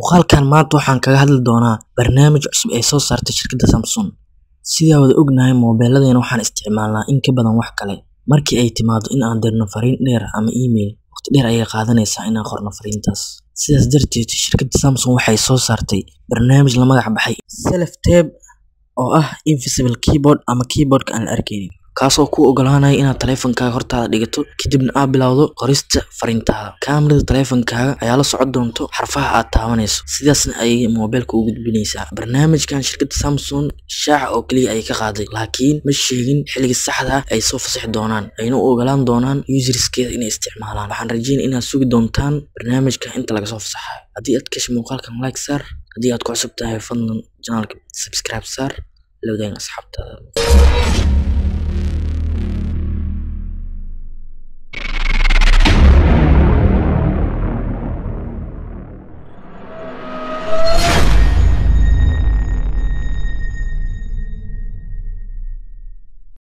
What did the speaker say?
muuqaalkan maanta waxaan kaga hadli doonaa barnaamij cusub ee soo saartay shirkadda Samsung. Sidaa wada ognahay moobiladeena waxaan isticmaalnaa in ka badan wax kale. Markii ay timaado in aan dirno fariin dheer ama email, waqti dheer ayay qaadanaysaa in aan qorno fariintaas. Sidaas darteed shirkadda Samsung waxay soo saartay barnaamij la magac baxay Self Tape oo ah invisible keyboard ama keyboardka aan la arkaynin, kaasoo kuu ogolaanaya inaad taleefankaaga hortaada dhigato kadibna aad bilowdo qorista fariintaada. Kaamirada taleefankaaga ayaa la socon doonto xarfaha aad taabanayso, sidaasna ayay moobilka u gudbinaysaa. Barnaamijkan shirkadda Samsung shaaca oo kaliya ay ka qaaday, laakiin ma sheegin xilliga saxda ah ay soo fasaxi doonaan, ayna u ogolaan doonaan userskeeda inay isticmaalaan. Waxaan rajeynayaa inaad sugi doontaan barnaamijka inta laga soo fasaxayo. Haddii aad ka heshay muuqaalkan like saar, haddii aad ku cusub tahay fadlan channelka subscribe saar, la wadaag asxaabtaada.